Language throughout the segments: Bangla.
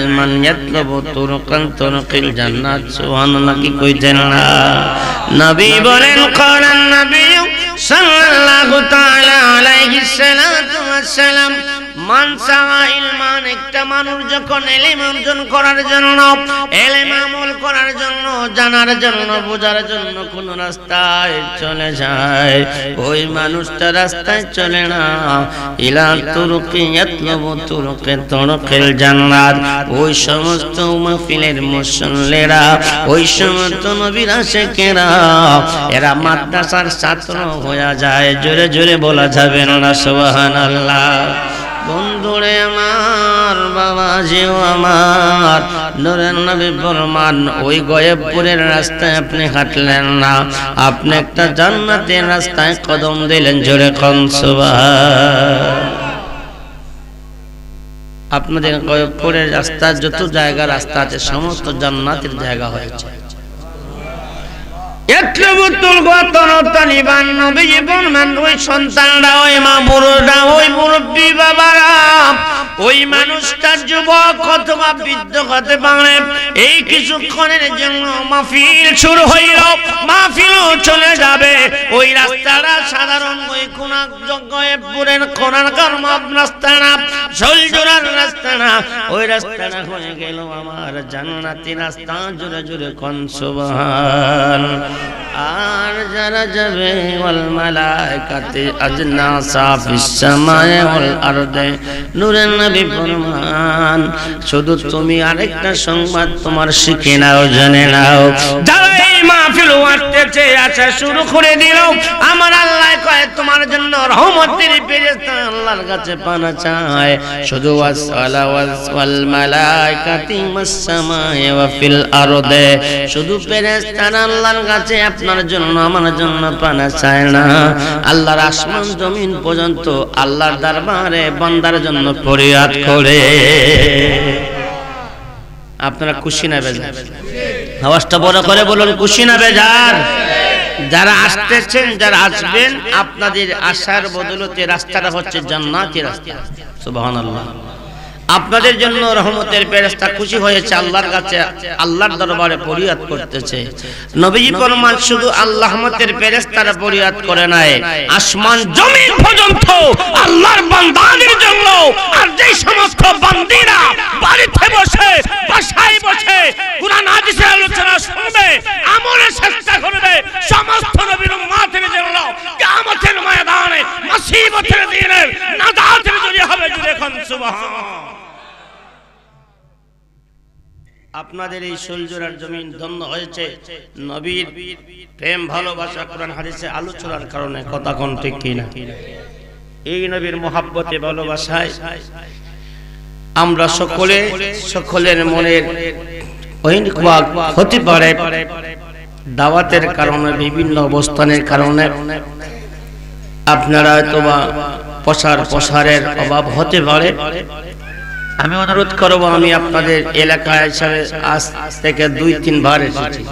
ইলমান ইয়াতলুবু তুরুকান তুরুকিল জান্নাত সুবহানাল্লাহ কি কইতেন না নবী বলেন ক্বালান নবী সাল্লাল্লাহু তাআলা আলাইহি সাল্লাতু ওয়াসসালাম মান সাআ ইলমান একটা মানুষ যখন ইলম অর্জন করার জন্য ইলম আমল করার জন্য জানার জন্য বোঝার জন্য কোন রাস্তায় চলে যায় ওই মানুষটা রাস্তায় চলে না ইলা তুরুকি ইয়াতলুবু তুরুকে তুরুকিল জান্নাত ওই সমস্ত মাহফিলের মুসল্লিরা ওই সমস্ত নবীর আশিকেরা এরা মাদ্রাসার ছাত্র হয়ে যায় জোরে জোরে বলা যাবে না সুবহানাল্লাহ বন্ধুরে আমার বাবাজিও আমার নূরের নবী ফরমান ওই গয়েবপুরের রাস্তায় আপনি হাঁটলেন না আপনি একটা জান্নাতের রাস্তায় কদম দিলেন জোরে কোন সুবহান আপনাদের গয়েবপুরের রাস্তা যত জায়গা রাস্তা আছে সমস্ত জান্নাতের জায়গা হয়েছে একলবতুল গতনতানিবান নবী জীবন ওই সন্তানরা ওই মা বুড়োরা ওই মুরব্বী বাবারা ওই মানুষটা যুবক অথবা বৃদ্ধ হতে পারে এই কিছুক্ষণের জন্য মাহফিল শুরু হইল মাহফিল চলে যাবে ওই রাস্তাটা সাধারণ ওই গয়েবপুরের কোনারকার মাপ রাস্তা না জলজোড়ার রাস্তা না ওই রাস্তাটা হয়ে গেল আমার জান্নাতি রাস্তা জোরে জোরে কোন সুবহান আর যারা যাবে ওয়াল মালায়েকাতি আজনাসা ফিস সামায়ে ওয়াল আরদে নূরের নবী ফরমান শুধু তুমি আরেকটা সংবাদ তোমার শিখে নাও জেনে নাও যারা এই মাহফিল ওয়াক্তেছে আচ্ছা শুরু করে দিল আমার আল্লাহ কয় তোমার জন্য রহমতের ফেরেশতা আল্লাহর কাছে পানা চায় শুধু ওয়াসআলা ওয়াল মালায়েকাতি মাস সামায়ে ওয়া ফিল আরদে শুধু ফেরেশতারা আল্লাহর কাছে আপনার জন্য আমার জন্য পানা চায় না আল্লাহর আসমান জমিন পর্যন্ত আল্লাহর দরবারে বান্দার জন্য ফরিয়াদ করে আপনারা খুশি না বেজার আওয়াজটা বড় করে বলুন খুশি না বেজার যারা আসতেছেন যারা আসবেন আপনাদের আশার বদলতে রাস্তাটা হচ্ছে জান্নাতের রাস্তা সুবহানাল্লাহ আপনাদের জন্য রহমতের ফেরেশতা খুশি হয়েছে আল্লাহর কাছে আল্লাহর দরবারে ফরিয়াদ করতেছে নবীজি ফরমান শুধু আল্লাহ রহমতের ফেরেশতারা ফরিয়াদ করে নাই আসমান জমিন পর্যন্ত আল্লাহর বান্দাদের জন্য আর যেই সমস্ত বান্দীরা বাড়িতে বসে বাসায় বসে কুরআন হাদিসের আলোচনা শুনবে আমলের চেষ্টা করবে সমস্ত নবীর উম্মতের জন্য কিয়ামতের ময়দানে মুসিবতের দিনে নাজাতের জরিয়া হবে জুড়ে কোন সুবহান আপনাদের এই সোলজোরার জমিন ধন্য হয়েছে নবীর প্রেম ভালোবাসা কোরআন হাদিসে আলোচনার কারণে কথা কোন ঠিক কিনা এই নবীর মহব্বতে ভালোবাসায় আমরা সকলের মনের ঐনিকবাগ হতে পারে দাওয়াতের কারণে বিভিন্ন অবস্থানের কারণে আপনারা হয়তোবা প্রসারের অভাব হতে পারে আমি অনুরোধ করব আমি আপনাদের এলাকায় হিসাবে আজ থেকে 2-3 বার এসেছি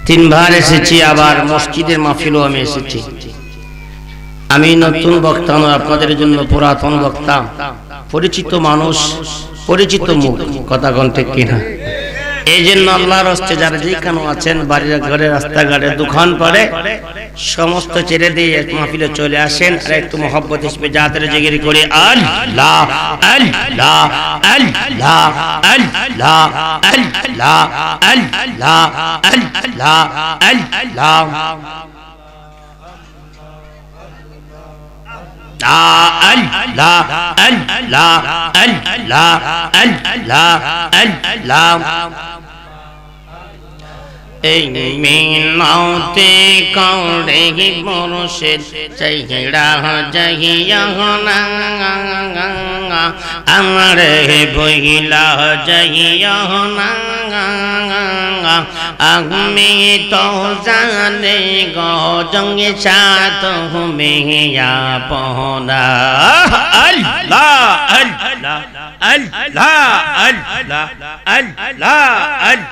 3 বার এসেছি আবার মসজিদের মাহফিলও আমি এসেছি আমি নতুন বক্তা নয় আপনাদের জন্য পুরাতন বক্তা পরিচিত মানুষ পরিচিত মুখ কথা কোন ঠিক কিনা এই জন্য আল্লাহর রাস্তায় যারা যেখানে আছেন বাড়ির ঘরে রাস্তাঘাটে দোকান পড়ে সমস্ত ছেড়ে দিয়ে মাহফিলে চলে আসেন আর একটু মহব্বত হিসেবে জাতের জিকির করে আল্লাহ আল্লাহ আল্লাহ আল্লাহ আল্লাহ আল্লাহ আল্লাহ আল্লাহ আল্লাহ আল্লাহ আল্লাহ আল্লাহ আল্লাহ এই মিনতে করে মুর্শিদ চাইরা যাইয়া না আমারে বইলা যাইয়া না আমি তো জানে গো জঙ্গে সাত হুমিয়া পহনা আল্লাহ আল্লাহ আল্লাহ আল্লাহ আল্লাহ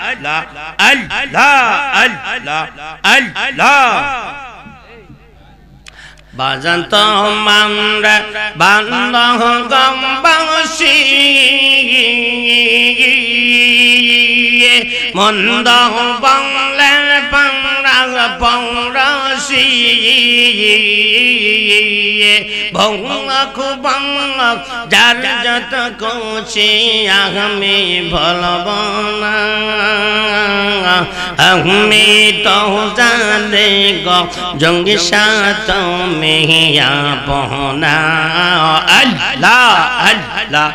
আল্লাহ আল্লাহ আল্লাহ আল্লাহ বাজান তো মামরা বান্দহ গম বাসি মন্দ বাংলার পাংরা পৌরসি ভঙ্গক ভঙ্গক যার যত কোচি আমি ভুলব না আমি তো জানে গো জঙ্গি সাত মেহিয়া পহনা আল্লাহ আল্লাহ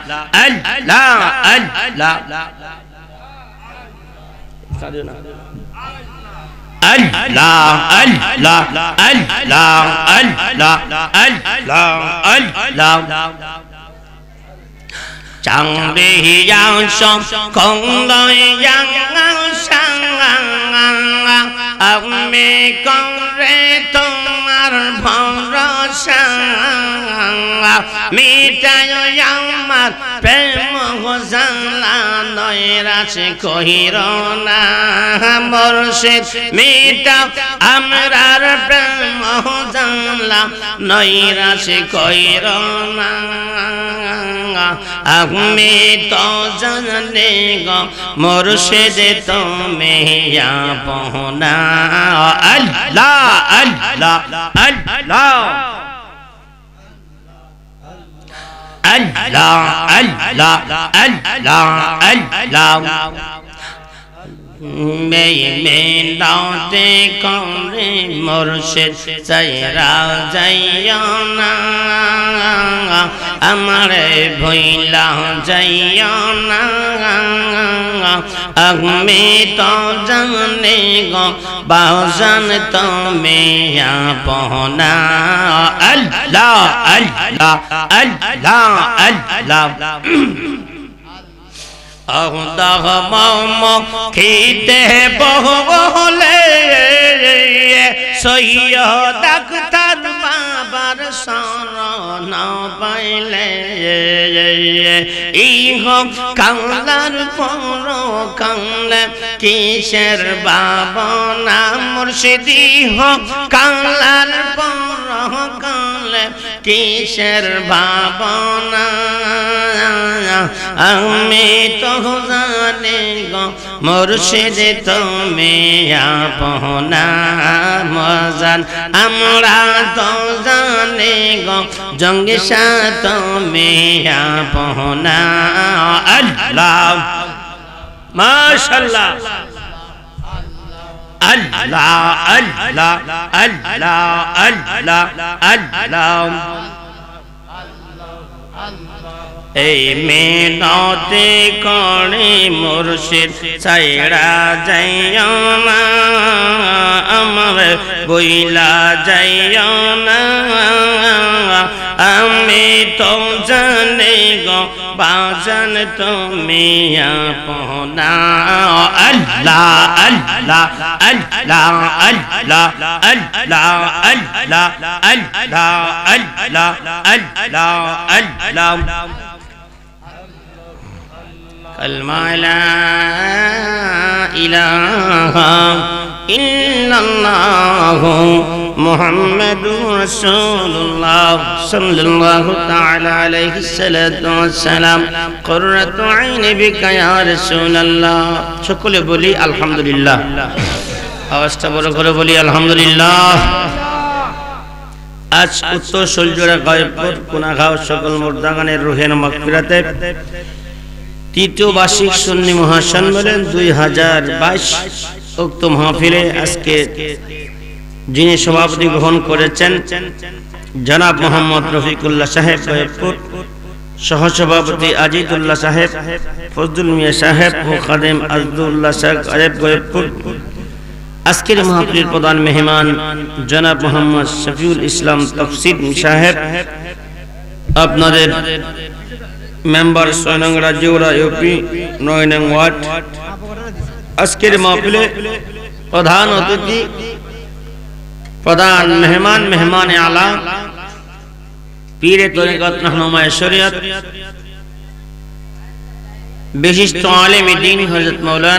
আল্লাহ আল্লাহ Allah Allah Allah Allah Allah Allah chẳng đi giao sông không đôi giang sang ông mi con rê তোমার ভরসা মিটায় আমার প্রেম জানলা নৈরাশে কহির না মুর্শিদ মিটাও আমরার প্রেম জানলা নৈরাশে কহির না আমি তো জানে গো মুর্শিদ তুমি আপনা আল্লাহ আল্লাহ আল্লাহ আল্লাহ আল্লাহ আল্লাহ আল্লাহ মেনাতে করে মুর্শিদ চাইরা যাইও না আমারে ভুইলা যাইও না আমি তো জানি গো বাজান তুমি আপনা আল্লাহ আল্লাহ আল্লাহ আল্লাহ আল্লাহ মামা খেতে বহলে সৈয়দ ডাক্তার বাবার শরণ পাইলে ইহ কাংলার পর কাংলে কিসের বাবনা মুর্শিদি হোক কাংলার পর কাংলে কিসের ভাবনা আমি তো জানি গো মুর্শিদ তুমি আপনা মজান আমরা তো জানি গো জঙ্গি সাথ তুমি আপনা আল্লাহ মাশাআল্লাহ আল্লাহ আল্লাহ আল্লাহ আল্লাহ আল্লাহ এই মেনতে করে মুর্শিদ চাইরা যাইও না আমার বইলা যাইও না আমি তো জানি গো বাজান তুমি আপনা আল্লাহ আল্লাহ আল্লাহ আল্লাহ আল্লাহ আল্লাহ আল্লাহ আল্লাহ আল্লাহ আল্লাহ কালমা লা ইলাহা ইল্লাল্লাহ মুহাম্মাদুর রাসূলুল্লাহ সাল্লাল্লাহু তাআলা আলাইহি সাল্লাতু ওয়াসসালাম কুররাতু আইনি বিকা ইয়া রাসূলুল্লাহ সকলে বলি আলহামদুলিল্লাহ আওয়াজটা বড় করে বলি আলহামদুলিল্লাহ আজ উত্তর সলজোড়া গায়বপুর কোনাগাঁও সকল মুর্দাগানের রুহের মাগফিরাতে তৃতীয় বার্ষিক সুন্নি মহাসম্মেলন 2022 উক্ত মাহফিলে আজকে যিনি সভাপতি গ্রহণ করেছেন জনাব মোহাম্মদ রফিকুল্লাহ সাহেব গায়বপুর, সহসভাপতি আজিদুল্লাহ সাহেব, ফজলুল মিয়া সাহেব ও খাদেম আজদুল্লাহ সাহেব গায়বপুর। আজকের মাহফিলের প্রধান মেহমান জনাব মোহাম্মদ শফিউল ইসলাম তফসির সাহেব, আপনাদের মেম্বার 6 নং রাজ্যউরা ইউপি 9 নং ওয়ার্ড। আজকের মাহফিলে প্রধান অতিথি, প্রধান মেহমান, মেহমানে আলা, পীরে তরিকত রাহনুমায়ে শরিয়ত, বিশিষ্ট আলেম দ্বীন হযরত মাওলানা